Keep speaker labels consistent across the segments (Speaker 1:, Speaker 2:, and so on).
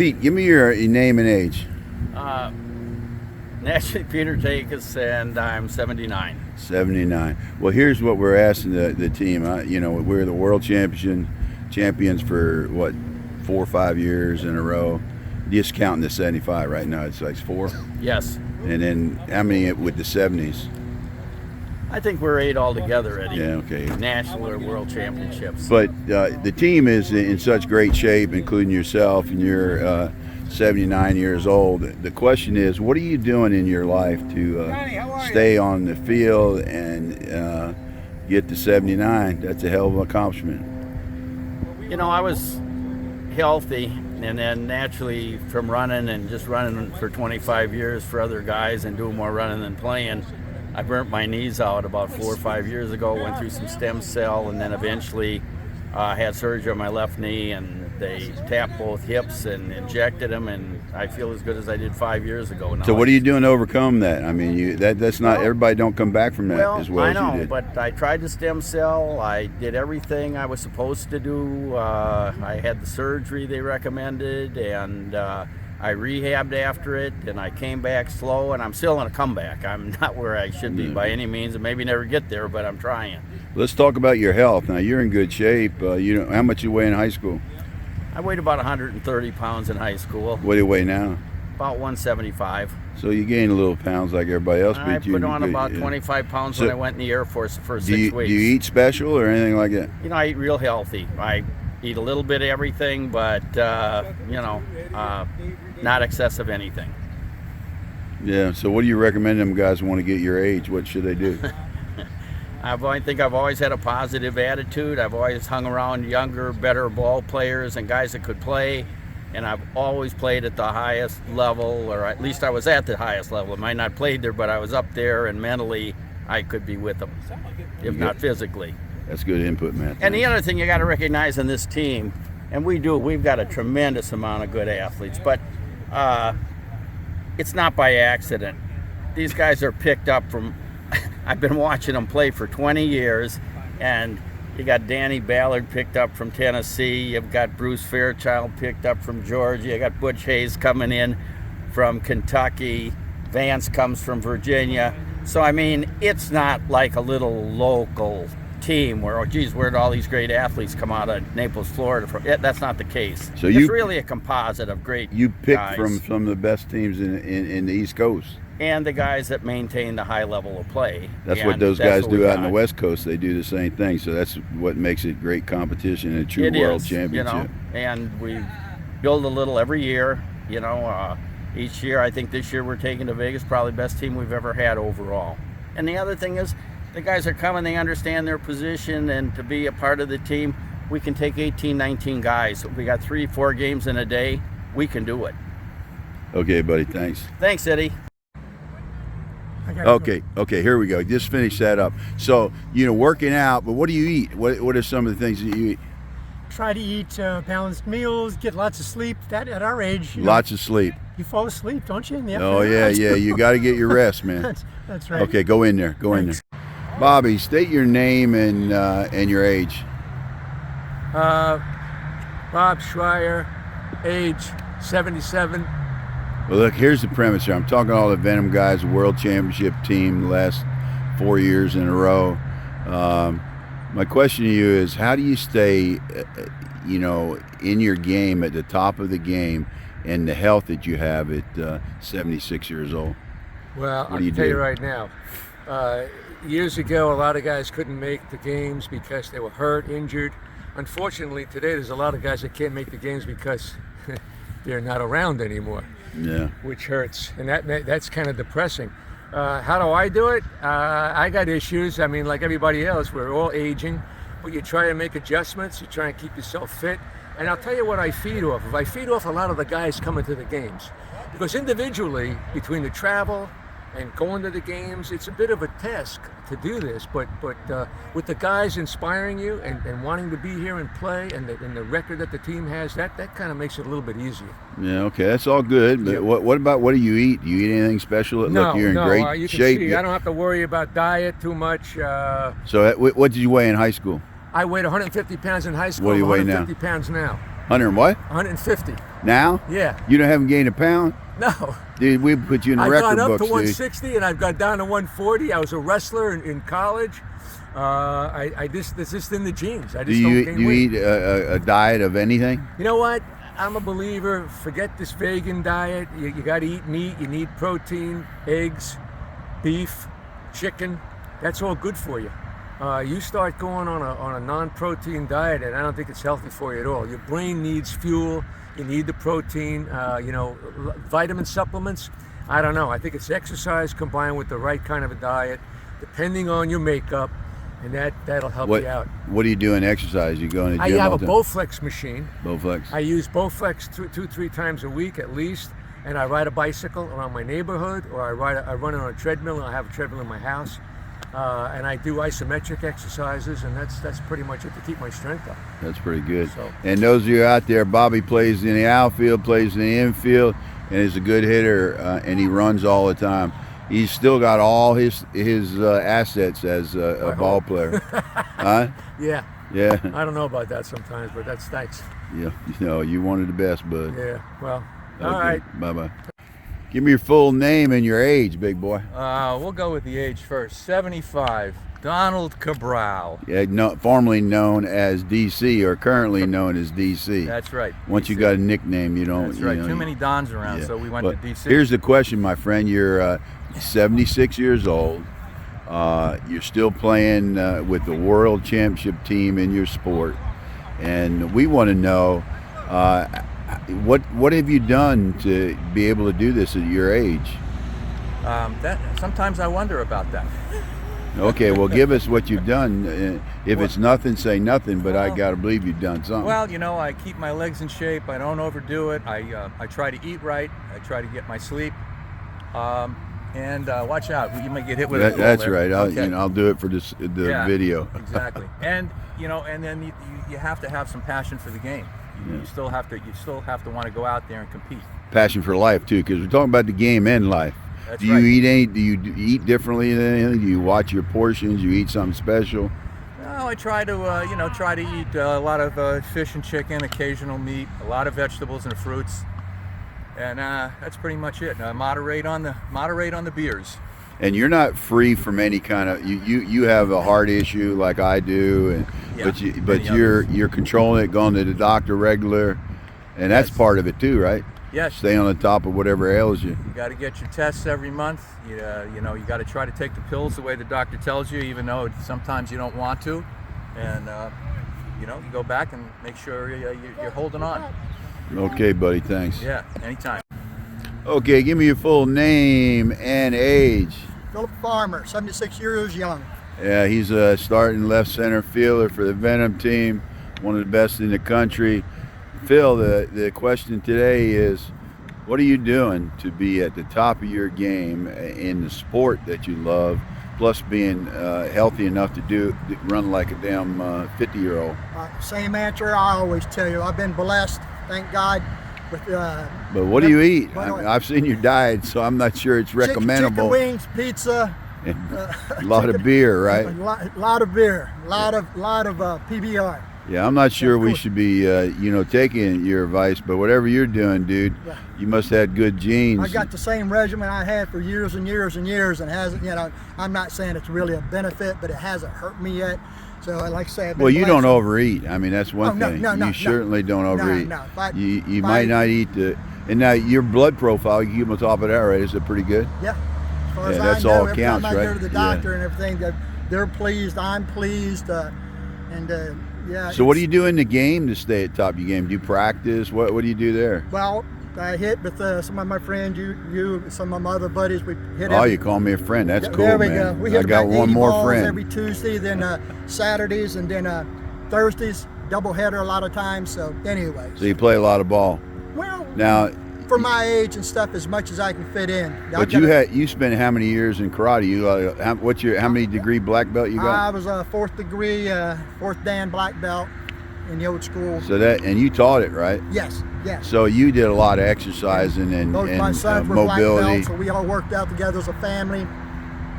Speaker 1: Pete, give me your name and age.
Speaker 2: Naturally, Peter Takis, and I'm 79.
Speaker 1: 79. Well, here's what we're asking the team. We're the world champions for, what, 4 or 5 years in a row. Just counting the 75 right now. It's like 4?
Speaker 2: Yes.
Speaker 1: And then how many with the 70s?
Speaker 2: I think we're 8 altogether, Eddie.
Speaker 1: Yeah, okay.
Speaker 2: National or world championships.
Speaker 1: But the team is in such great shape, including yourself, and you're 79 years old. The question is, what are you doing in your life to stay on the field and get to 79? That's a hell of an accomplishment.
Speaker 2: I was healthy, and then naturally from running for 25 years for other guys and doing more running than playing, I burnt my knees out about 4 or 5 years ago, went through some stem cell, and then eventually had surgery on my left knee, and they tapped both hips and injected them, and I feel as good as I did 5 years ago now.
Speaker 1: So what are you doing to overcome that? I mean, that's not, everybody don't come back from that as well as you did.
Speaker 2: I know, but I tried the stem cell. I did everything I was supposed to do. I had the surgery they recommended, and I rehabbed after it, and I came back slow, and I'm still on a comeback. I'm not where I should be by any means, and maybe never get there, but I'm trying.
Speaker 1: Let's talk about your health. Now, you're in good shape. How much you weigh in high school?
Speaker 2: I weighed about 130 pounds in high school.
Speaker 1: What do you weigh now?
Speaker 2: About 175.
Speaker 1: So you gained a little pounds like everybody else.
Speaker 2: I put on about 25 pounds when I went in the Air Force the first 6 weeks.
Speaker 1: Do you eat special or anything like that?
Speaker 2: I eat real healthy. I eat a little bit of everything, but, not excessive anything.
Speaker 1: Yeah, so what do you recommend them guys who want to get your age? What should they do?
Speaker 2: I think I've always had a positive attitude. I've always hung around younger, better ball players and guys that could play, and I've always played at the highest level, or at least I was at the highest level. I might not played there, but I was up there, and mentally I could be with them, if not physically.
Speaker 1: That's good input, man.
Speaker 2: And the other thing you got to recognize in this team, and we've got a tremendous amount of good athletes, but it's not by accident. These guys are picked up from, I've been watching them play for 20 years, and you got Danny Ballard picked up from Tennessee, you've got Bruce Fairchild picked up from Georgia, you got Butch Hayes coming in from Kentucky, Vance comes from Virginia. So, I mean, it's not like a little local team where, where'd all these great athletes come out of Naples, Florida from? That's not the case. So it's really a composite of great
Speaker 1: You picked
Speaker 2: guys.
Speaker 1: From some of the best teams in the East Coast.
Speaker 2: And the guys that maintain the high level of play.
Speaker 1: That's what those guys do out in the West Coast. They do the same thing. So that's what makes it great competition and a true world championship.
Speaker 2: And we build a little every year. Each year, I think this year we're taking to Vegas, probably best team we've ever had overall. And the other thing is, the guys are coming, they understand their position, and to be a part of the team, we can take 18, 19 guys. We got 3-4 games in a day. We can do it.
Speaker 1: Okay, buddy, thanks.
Speaker 2: Thanks, Eddie.
Speaker 1: Okay, here we go. Just finish that up. So, working out, but what do you eat? What are some of the things that you eat?
Speaker 3: Try to eat balanced meals, get lots of sleep. That at our age,
Speaker 1: lots of sleep.
Speaker 3: You fall asleep, don't you?
Speaker 1: Oh yeah. You got to get your rest, man.
Speaker 3: That's right.
Speaker 1: Okay, go in there. Bobby, state your name and your age.
Speaker 4: Bob Schreier, age 77.
Speaker 1: Well, look, here's the premise here. I'm talking to all the Venom guys, the World Championship team, the last 4 years in a row. My question to you is, how do you stay, in your game at the top of the game and the health that you have at 76 years old?
Speaker 4: Well, I'll tell you right now. Years ago, a lot of guys couldn't make the games because they were hurt, injured. Unfortunately, today there's a lot of guys that can't make the games because they're not around anymore.
Speaker 1: Yeah.
Speaker 4: Which hurts, and that's kind of depressing. How do I do it? I got issues. I mean, like everybody else, we're all aging, but you try to make adjustments. You try and keep yourself fit. And I'll tell you what I feed off of. I feed off a lot of the guys coming to the games, because individually, between the travel and going to the games, it's a bit of a task to do this, but with the guys inspiring you and wanting to be here and play, and the record that the team has, that kind of makes it a litso easier.
Speaker 1: Yeah, okay, that's all good, but what do you eat? Do you eat anything special? Look, you're in great
Speaker 4: you can
Speaker 1: shape.
Speaker 4: See, I don't have to worry about diet too much.
Speaker 1: So what did you weigh in high school?
Speaker 4: I weighed 150 pounds in high school.
Speaker 1: What do you weigh now?
Speaker 4: 150 pounds now.
Speaker 1: 100 and what?
Speaker 4: 150.
Speaker 1: Now?
Speaker 4: Yeah.
Speaker 1: You don't haven't gained a pound?
Speaker 4: No.
Speaker 1: Dude, we put you in the
Speaker 4: I've
Speaker 1: record
Speaker 4: gone up
Speaker 1: books,
Speaker 4: to
Speaker 1: dude.
Speaker 4: 160 and I've gone down to 140. I was a wrestler in college. It's just in the genes. I
Speaker 1: Do
Speaker 4: just
Speaker 1: you
Speaker 4: don't gain weight.
Speaker 1: eat a diet of anything?
Speaker 4: You know what? I'm a believer. Forget this vegan diet. You got to eat meat. You need protein, eggs, beef, chicken. That's all good for you. You start going on a non-protein diet, and I don't think it's healthy for you at all. Your brain needs fuel. You need the protein. Vitamin supplements. I don't know. I think it's exercise combined with the right kind of a diet, depending on your makeup, and that'll help you out.
Speaker 1: What do you do in exercise? You go in the gym?
Speaker 4: I have
Speaker 1: all
Speaker 4: a
Speaker 1: the time?
Speaker 4: Bowflex machine.
Speaker 1: Bowflex.
Speaker 4: I use Bowflex 2-3 times a week at least, and I ride a bicycle around my neighborhood, or I run on a treadmill, and I have a treadmill in my house, and I do isometric exercises, and that's pretty much it to keep my strength up.
Speaker 1: That's pretty good.
Speaker 4: So-
Speaker 1: And those of you out there, Bobby plays in the outfield, plays in the infield, and is a good hitter, and he runs all the time. He's still got all his assets as a ball player. Huh?
Speaker 4: Yeah.
Speaker 1: Yeah.
Speaker 4: I don't know about that sometimes, but that's thanks.
Speaker 1: Yeah. You wanted the best, bud.
Speaker 4: Yeah. Well,
Speaker 1: Okay.
Speaker 4: all right.
Speaker 1: Bye-bye. Give me your full name and your age, big boy.
Speaker 5: We'll go with the age first. 75. Donald Cabral.
Speaker 1: Yeah, formerly known as DC, or currently known as DC.
Speaker 5: That's right.
Speaker 1: Once you
Speaker 5: DC.
Speaker 1: got a nickname, you don't.
Speaker 5: That's right.
Speaker 1: You know,
Speaker 5: Too many Dons around,
Speaker 1: yeah.
Speaker 5: so we went
Speaker 1: But
Speaker 5: to DC.
Speaker 1: Here's the question, my friend. You're 76 years old. You're still playing with the world championship team in your sport, and we want to know what have you done to be able to do this at your age?
Speaker 5: Sometimes I wonder about that.
Speaker 1: Okay, well, give us what you've done. If it's nothing, say nothing. But I
Speaker 5: Well-
Speaker 1: got to believe you've done something.
Speaker 5: Well, I keep my legs in shape. I don't overdo it. I try to eat right. I try to get my sleep. And watch out, you might get hit with a ball
Speaker 1: that's
Speaker 5: there.
Speaker 1: right.
Speaker 5: Okay.
Speaker 1: I'll do it for the
Speaker 5: Yeah,
Speaker 1: video.
Speaker 5: Exactly. And and then you have to have some passion for the game. You still have to want to go out there and compete.
Speaker 1: Passion for life too, because we're talking about the game and life.
Speaker 5: That's
Speaker 1: Do you
Speaker 5: right.
Speaker 1: eat Do you eat differently than anything? Do you watch your portions? You eat something special?
Speaker 5: No, I try to eat a lot of fish and chicken, occasional meat, a lot of vegetables and fruits, and that's pretty much it. Moderate on the beers.
Speaker 1: And you're not free from any kind of you have a heart issue like I do, and
Speaker 5: Yeah,
Speaker 1: but
Speaker 5: many
Speaker 1: you're controlling it, going to the doctor regular, and that's
Speaker 5: Yes.
Speaker 1: part of it too, right?
Speaker 5: Yes.
Speaker 1: Stay on the top of whatever ails you.
Speaker 5: You got to get your tests every month. You got to try to take the pills the way the doctor tells you, even though sometimes you don't want to. And you go back and make sure you're holding on.
Speaker 1: Okay, buddy. Thanks.
Speaker 5: Yeah, anytime.
Speaker 1: Okay, give me your full name and age.
Speaker 3: Phillip Farmer, 76 years young.
Speaker 1: Yeah, he's a starting left center fielder for the Venom team, one of the best in the country. Phil, the question today is, what are you doing to be at the top of your game in the sport that you love, plus being healthy enough to run like a damn 50-year-old?
Speaker 3: Same answer I always tell you. I've been blessed, thank God. With,
Speaker 1: But what do you eat?
Speaker 3: Well,
Speaker 1: I've seen your diet, so I'm not sure it's recommendable.
Speaker 3: Chicken wings, pizza.
Speaker 1: A lot of beer, right?
Speaker 3: A lot of beer, a lot of PBR.
Speaker 1: Yeah, I'm not sure
Speaker 3: Yeah,
Speaker 1: we
Speaker 3: cool.
Speaker 1: should be, taking your advice, but whatever you're doing, dude,
Speaker 3: Yeah.
Speaker 1: you must have had good genes.
Speaker 3: I got the same regimen I had for years and years and years, and hasn't, I'm not saying it's really a benefit, but it hasn't hurt me yet. So, like I say, I've been
Speaker 1: Well, you don't
Speaker 3: blessed.
Speaker 1: overeat. I mean, that's one
Speaker 3: Oh, no,
Speaker 1: thing.
Speaker 3: no, no,
Speaker 1: you
Speaker 3: no.
Speaker 1: certainly don't overeat.
Speaker 3: No. If
Speaker 1: You
Speaker 3: if
Speaker 1: might not eat and now your blood profile, you keep on top of that, right? Is it pretty good?
Speaker 3: Yeah. As far as
Speaker 1: Yeah,
Speaker 3: I
Speaker 1: that's
Speaker 3: know,
Speaker 1: all
Speaker 3: every
Speaker 1: counts,
Speaker 3: time I
Speaker 1: right?
Speaker 3: go to the
Speaker 1: Yeah.
Speaker 3: doctor and everything, they're pleased, I'm pleased, yeah.
Speaker 1: So what do you do in the game to stay at top of your game? Do you practice? What do you do there?
Speaker 3: Well, I hit with some of my friends, you, some of my other buddies. We hit.
Speaker 1: Oh, you call me a friend. That's cool,
Speaker 3: There we
Speaker 1: man.
Speaker 3: go. We
Speaker 1: I
Speaker 3: hit
Speaker 1: got
Speaker 3: about
Speaker 1: one
Speaker 3: 80
Speaker 1: more
Speaker 3: balls
Speaker 1: friend.
Speaker 3: every Tuesday, then Saturdays, and then Thursdays. Doubleheader a lot of times. So, anyways.
Speaker 1: So you play a lot of ball.
Speaker 3: Well,
Speaker 1: Now,
Speaker 3: for my age and stuff, as much as I can fit in.
Speaker 1: but you spent how many years in karate? How many degree black belt you
Speaker 3: I
Speaker 1: got?
Speaker 3: was a fourth degree, fourth Dan black belt in the old school.
Speaker 1: So and you taught it, right?
Speaker 3: Yes.
Speaker 1: So you did a lot of exercising and
Speaker 3: Both my sons were black
Speaker 1: mobility.
Speaker 3: belts, so we all worked out together as a family.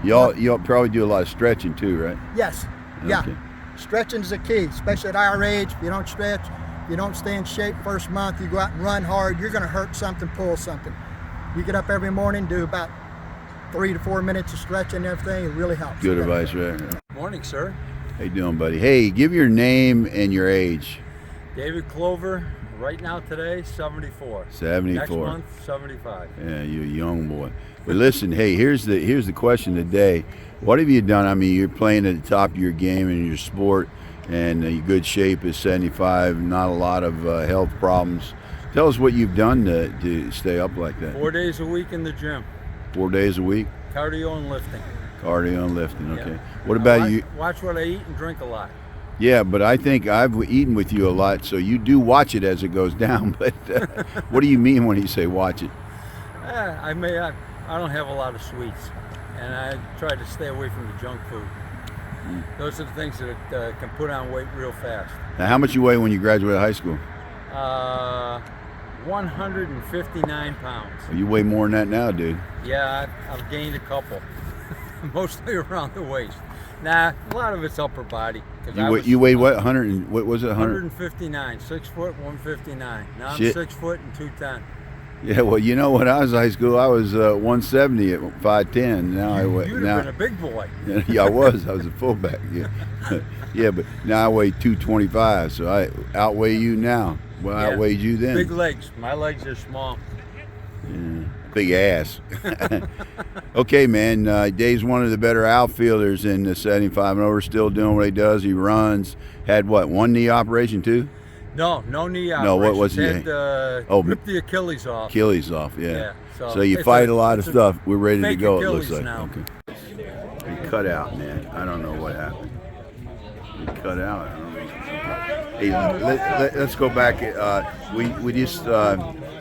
Speaker 1: Y'all probably do a lot of stretching too, right?
Speaker 3: Yes. Yeah.
Speaker 1: Okay.
Speaker 3: Stretching is the key, especially at our age. If you don't stretch, you don't stay in shape first month, you go out and run hard, you're going to hurt something, pull something. You get up every morning, do about 3 to 4 minutes of stretching and everything, it really helps.
Speaker 1: Good advice, right?
Speaker 6: Morning, sir.
Speaker 1: How you doing, buddy? Hey, give your name and your age.
Speaker 6: David Clover, right now today, 74.
Speaker 1: 74.
Speaker 6: Next month, 75.
Speaker 1: Yeah, you're a young boy. But listen, hey, here's the question today. What have you done? I mean, you're playing at the top of your game in your sport, and your good shape is 75, not a lot of health problems. Tell us what you've done to stay up like that.
Speaker 6: 4 days a week in the gym.
Speaker 1: 4 days a week?
Speaker 6: Cardio and lifting.
Speaker 1: Cardio and lifting, okay.
Speaker 6: Yeah.
Speaker 1: What about you?
Speaker 6: Watch what I eat and drink a lot.
Speaker 1: Yeah, but I think I've eaten with you a lot, so you do watch it as it goes down. But what do you mean when you say watch it?
Speaker 6: I don't have a lot of sweets, and I try to stay away from the junk food. Those are the things that can put on weight real fast.
Speaker 1: Now, how much you weigh when you graduated high school?
Speaker 6: 159 pounds.
Speaker 1: Well, you weigh more than that now, dude.
Speaker 6: Yeah, I've gained a couple, mostly around the waist. Nah, a lot of it's upper body.
Speaker 1: You weighed what? 100? And, what was it?
Speaker 6: 159. 6 foot, 159. Now I'm 6 foot and 210.
Speaker 1: Yeah, well, you know, when I was in high school, I was 170 at 5'10". Now I weigh.
Speaker 6: You'd have been a big boy.
Speaker 1: Yeah, I was. I was a fullback. Yeah, yeah, but now I weigh 225, so I outweigh you now. Well, I outweighed you then.
Speaker 6: Big legs. My legs are small.
Speaker 1: Yeah. Big ass. Okay, man. Dave's one of the better outfielders in the 75 and over. Still doing what he does. He runs. Had what? One knee operation too?
Speaker 6: No knee operation.
Speaker 1: No, what was he?
Speaker 6: Ripped the Achilles off.
Speaker 1: Achilles off. Yeah.
Speaker 6: So
Speaker 1: you fight a lot of stuff. We're ready to go. It looks like.
Speaker 6: Now.
Speaker 1: Okay. He cut out, man. I don't know what happened. He cut out. I don't know. Hey, let's go back.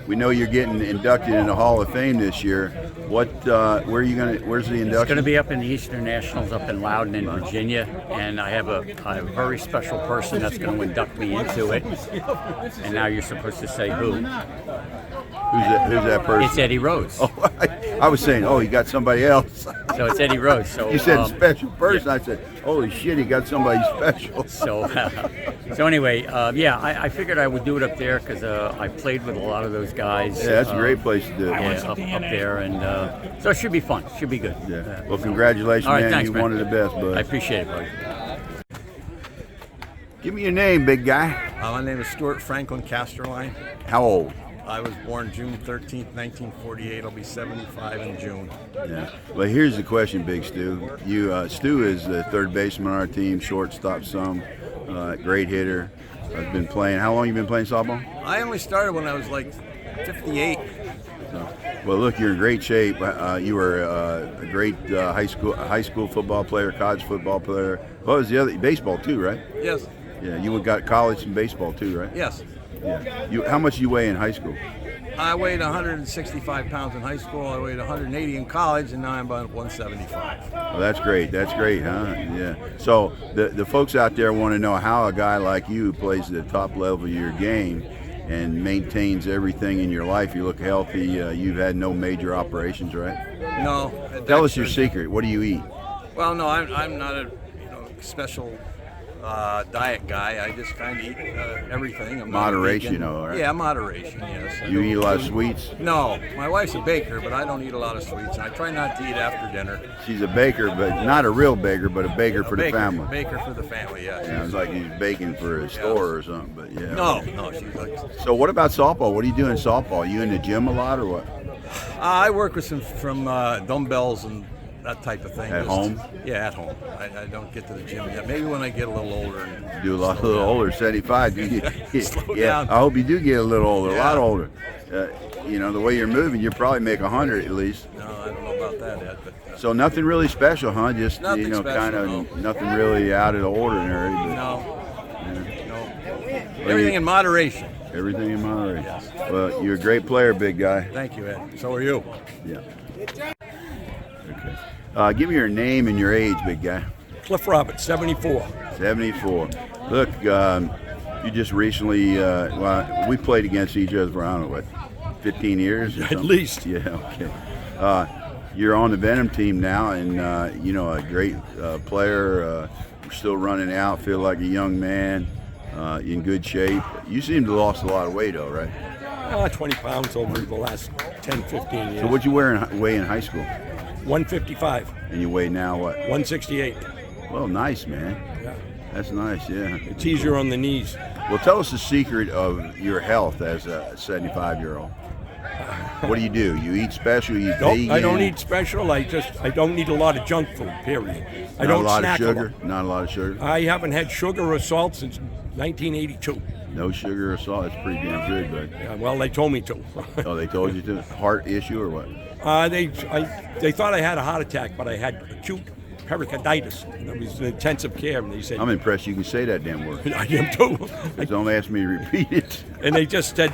Speaker 1: We know you're getting inducted in the Hall of Fame this year. Where's the induction?
Speaker 7: It's going to be up in the Eastern Nationals up in Loudon in Virginia, and I have a very special person that's going to induct me into it. And now you're supposed to say who.
Speaker 1: Who's that person?
Speaker 7: It's Eddie Rose.
Speaker 1: Oh, I was saying, you got somebody else.
Speaker 7: So it's Eddie Rose. So
Speaker 1: you said special person.
Speaker 7: Yeah.
Speaker 1: I said, holy shit, he got somebody special.
Speaker 7: So anyway, I figured I would do it up there because I played with a lot of those guys.
Speaker 1: Yeah, that's a great place to do it.
Speaker 7: Yeah, up there, and so it should be fun. Should be good.
Speaker 1: Yeah. Well, congratulations,
Speaker 7: all right,
Speaker 1: man.
Speaker 7: Thanks,
Speaker 1: You're
Speaker 7: man.
Speaker 1: one of the best, bud.
Speaker 7: I appreciate it, buddy.
Speaker 1: Give me your name, big guy.
Speaker 8: My name is Stu Casterline.
Speaker 1: How old?
Speaker 8: I was born June 13th, 1948. I'll be 75 in June.
Speaker 1: Yeah. Well, here's the question, Big Stu. Stu is the third baseman on our team, shortstop some, great hitter. I've been playing. How long you been playing softball?
Speaker 8: I only started when I was like 58.
Speaker 1: Well, look, you're in great shape. You were a great high school football player, college football player. What was the other? Baseball too, right?
Speaker 8: Yes.
Speaker 1: Yeah. You got college and baseball too, right?
Speaker 8: Yes.
Speaker 1: Yeah. How much you weigh in high school?
Speaker 8: I weighed 165 pounds in high school. I weighed 180 in college, and now I'm about 175.
Speaker 1: Well, that's great. That's great, huh? Yeah. So the folks out there want to know how a guy like you who plays at the top level of your game and maintains everything in your life. You look healthy. You've had no major operations, right?
Speaker 8: No.
Speaker 1: Tell us your secret. What do you eat?
Speaker 8: Well, no, I'm not a special diet guy. I just kind of eat everything.
Speaker 1: Moderation, right?
Speaker 8: Yeah, moderation, yes.
Speaker 1: You eat a lot of sweets?
Speaker 8: No. My wife's a baker, but I don't eat a lot of sweets. I try not to eat after dinner.
Speaker 1: She's a baker, but not a real baker, but a baker for the family.
Speaker 8: Baker for the family, yeah.
Speaker 1: Sounds like he's baking for a store or something, but yeah.
Speaker 8: No, she's like...
Speaker 1: So what about softball? What do you do in softball? You in the gym a lot or what?
Speaker 8: I work with some from dumbbells and that type of thing.
Speaker 1: At home?
Speaker 8: Yeah, at home. I don't get to the gym yet. Maybe when I get a little older. And
Speaker 1: do a little older, 75.
Speaker 8: Slow
Speaker 1: yeah,
Speaker 8: down.
Speaker 1: I hope you do get a little older,
Speaker 8: Yeah.
Speaker 1: a lot older. The way you're moving, you probably make 100 at least.
Speaker 8: No, I don't know about that yet. But,
Speaker 1: So nothing really special, huh? Just
Speaker 8: Nothing special,
Speaker 1: kind of
Speaker 8: no.
Speaker 1: nothing really out of the ordinary. But,
Speaker 8: no.
Speaker 1: Well,
Speaker 8: Everything in moderation.
Speaker 1: Everything in moderation.
Speaker 8: Yes.
Speaker 1: Well, you're a great player, big guy.
Speaker 8: Thank you, Ed. So are you.
Speaker 1: Yeah. Okay. Give me your name and your age, big guy.
Speaker 9: Cliff Roberts, 74.
Speaker 1: 74. Look, you just recently, we played against each other for, I don't know, what, 15 years? Or
Speaker 9: At
Speaker 1: something?
Speaker 9: least.
Speaker 1: Yeah, okay. You're on the Venom team now, and, a great player. Still running out, feel like a young man. You in good shape. You seem to have lost a lot of weight, though, right?
Speaker 9: 20 pounds over the last 10, 15 years.
Speaker 1: So what'd you weigh in high school?
Speaker 9: 155,
Speaker 1: And you weigh now what?
Speaker 9: 168.
Speaker 1: Well, nice, man.
Speaker 9: Yeah.
Speaker 1: That's nice, yeah.
Speaker 9: It's easier on the knees.
Speaker 1: Well, tell us the secret of your health as a 75-year-old. What do? You eat special? You eat vegan?
Speaker 9: I don't eat special. I don't eat a lot of junk food, period. I don't snack a lot.
Speaker 1: Not a lot of sugar?
Speaker 9: I haven't had sugar or salt since 1982.
Speaker 1: No sugar or salt? That's pretty damn good, but...
Speaker 9: Yeah, well, they told me to.
Speaker 1: Oh, they told you to? Heart issue or what?
Speaker 9: They thought I had a heart attack, but I had acute pericarditis. It was in intensive care, and they said...
Speaker 1: I'm impressed you can say that damn word.
Speaker 9: I am too.
Speaker 1: Don't ask me to repeat it.
Speaker 9: And they just said,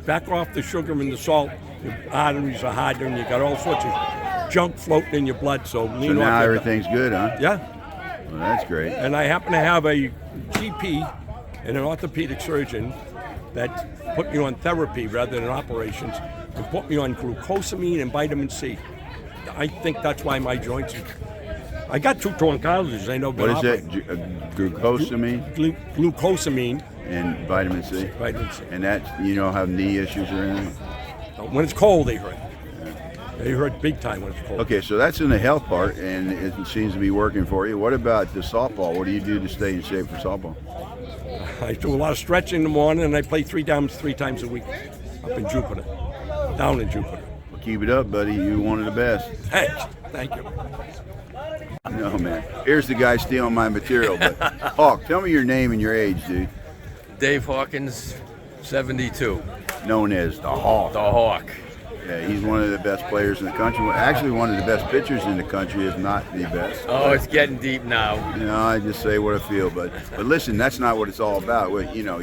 Speaker 9: back off the sugar and the salt. Your arteries are harder, and you got all sorts of junk floating in your blood. So
Speaker 1: So now everything's good, huh?
Speaker 9: Yeah.
Speaker 1: Well, that's great.
Speaker 9: And I happen to have a GP and an orthopedic surgeon that put me on therapy rather than operations, and put me on glucosamine and vitamin C. I think that's why my joints. I got 2 torn cartilages. I know.
Speaker 1: What is that? Glucosamine?
Speaker 9: Glucosamine.
Speaker 1: And vitamin C?
Speaker 9: Vitamin C.
Speaker 1: And that, you don't have knee issues or anything?
Speaker 9: When it's cold, they hurt. They hurt big time when it's cold.
Speaker 1: Okay, so that's in the health part, and it seems to be working for you. What about the softball? What do you do to stay in shape for softball?
Speaker 9: I do a lot of stretching in the morning, and I play three times a week up in Jupiter, down in Jupiter.
Speaker 1: Well, keep it up, buddy. You're one of the best.
Speaker 9: Thanks. Thank you.
Speaker 1: No, man. Here's the guy stealing my material. But Hawk, tell me your name and your age, dude.
Speaker 8: Dave Hawkins, 72.
Speaker 1: Known as the Hawk.
Speaker 8: The Hawk.
Speaker 1: Yeah, he's one of the best players in the country. Actually, one of the best pitchers in the country, if not the best.
Speaker 8: Oh, it's getting deep now.
Speaker 1: You know, I just say what I feel, but listen, that's not what it's all about. Well, you know,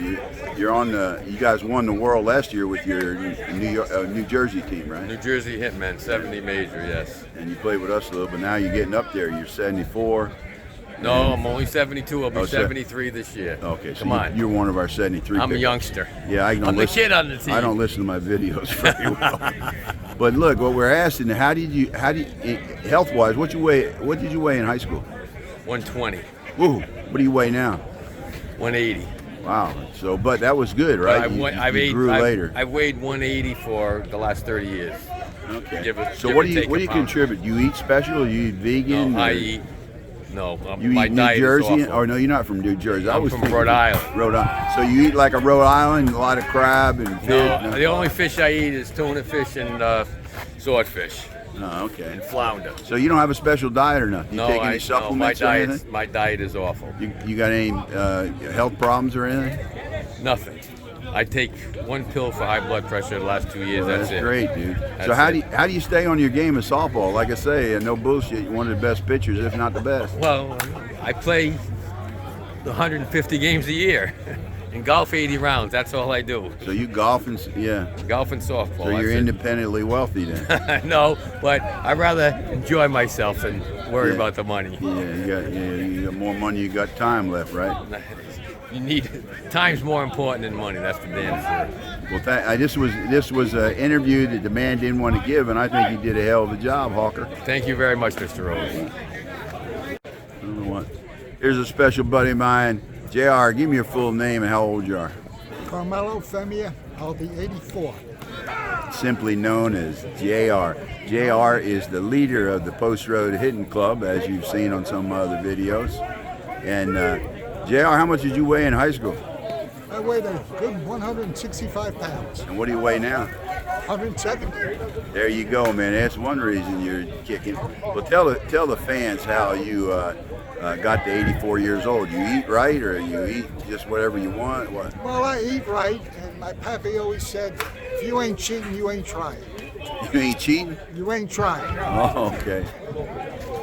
Speaker 1: you're on the. You guys won the world last year with your New Jersey team, right?
Speaker 8: New Jersey Hitmen, 70 major, yes.
Speaker 1: And you played with us a little, but now you're getting up there. You're 74.
Speaker 8: No, I'm only 72. I'll be 73 this year.
Speaker 1: Okay, so
Speaker 8: come on.
Speaker 1: You're one of our 73.
Speaker 8: I'm a youngster.
Speaker 1: Yeah,
Speaker 8: I'm the kid on the team.
Speaker 1: I don't listen to my videos very well. But look, what we're asking, how did you health-wise? What did you weigh in high school?
Speaker 8: 120.
Speaker 1: Ooh, what do you weigh now?
Speaker 8: 180.
Speaker 1: Wow. So, but that was good, right? You grew later.
Speaker 8: I weighed 180 for the last 30 years.
Speaker 1: Okay. So what do you contribute? You eat special? You eat vegan?
Speaker 8: No, I eat. No,
Speaker 1: you
Speaker 8: my
Speaker 1: eat New
Speaker 8: diet
Speaker 1: Jersey?
Speaker 8: is awful.
Speaker 1: Or no, you're not from New Jersey.
Speaker 8: I'm from Rhode Island.
Speaker 1: Rhode Island. So you eat like a Rhode Island, a lot of crab and fish?
Speaker 8: No, the only fish I eat is tuna fish and swordfish.
Speaker 1: Oh, okay.
Speaker 8: And flounder.
Speaker 1: So you don't have a special diet or nothing? You take any supplements or anything?
Speaker 8: My diet is awful.
Speaker 1: You got any health problems or anything?
Speaker 8: Nothing. I take one pill for high blood pressure the last 2 years. That's it.
Speaker 1: Great, dude. So how do you stay on your game of softball? Like I say, no bullshit. You're one of the best pitchers, if not the best.
Speaker 8: Well, I play 150 games a year. And golf 80 rounds. That's all I do.
Speaker 1: So you golf and
Speaker 8: golf and softball.
Speaker 1: So you're independently wealthy then?
Speaker 8: No, but I'd rather enjoy myself and worry about the money.
Speaker 1: Yeah, you got more money. You got time left, right?
Speaker 8: You need time's more important than money. That's the damn truth.
Speaker 1: Well, this was an interview that the man didn't want to give, and I think you did a hell of a job, Hawker.
Speaker 8: Thank you very much, Mr. Rose.
Speaker 1: I don't know what. Here's a special buddy of mine, JR. Give me your full name and how old you are.
Speaker 3: Carmelo Femia. I'll be 84.
Speaker 1: Simply known as JR. JR is the leader of the Post Road Hitting Club, as you've seen on some other videos. And JR, how much did you weigh in high school?
Speaker 3: I weighed a good 165 pounds.
Speaker 1: And what do you weigh now?
Speaker 3: 170.
Speaker 1: There you go, man. That's one reason you're kicking. Well, tell the fans how you got to 84 years old. You eat right, or you eat just whatever you want? What?
Speaker 3: Well, I eat right, and my pappy always said, if you ain't cheating, you ain't trying.
Speaker 1: You ain't cheating?
Speaker 3: You ain't trying.
Speaker 1: Oh, okay.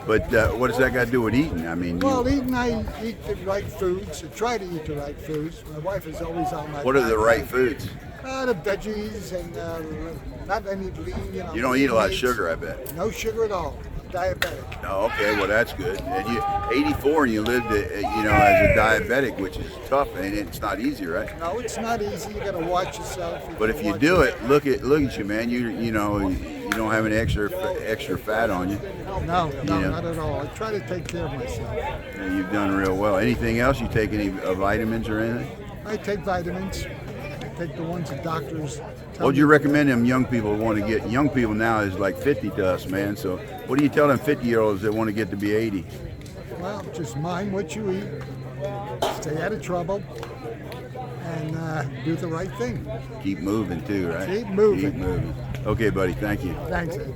Speaker 1: But what does that got to do with eating? I mean,
Speaker 3: I eat the right foods. I try to eat the right foods. My wife is always on my.
Speaker 1: What are the right foods?
Speaker 3: The veggies and not any lean.
Speaker 1: You don't eat a lot of sugar, I bet.
Speaker 3: No sugar at all. Diabetic.
Speaker 1: Oh, okay. Well, that's good. And you 84, and you lived, as a diabetic, which is tough, and it's not easy, right?
Speaker 3: No, it's not easy. You got to watch yourself.
Speaker 1: But if you do it, look at you, man. You don't have any extra fat on you.
Speaker 3: No, not at all. I try to take care of myself.
Speaker 1: Yeah, you've done real well. Anything else? You take any vitamins or anything?
Speaker 10: I take vitamins. I take the ones that doctors tell
Speaker 1: What would you
Speaker 10: me.
Speaker 1: recommend them young people want to get? Young people now is like 50 to us, man. So what do you tell them 50-year-olds that want to get to be 80?
Speaker 10: Well, just mind what you eat. Stay out of trouble. And do the right thing.
Speaker 1: Keep moving too, right?
Speaker 10: Keep moving.
Speaker 1: Keep moving. Okay, buddy. Thank you.
Speaker 10: Thanks, Ed.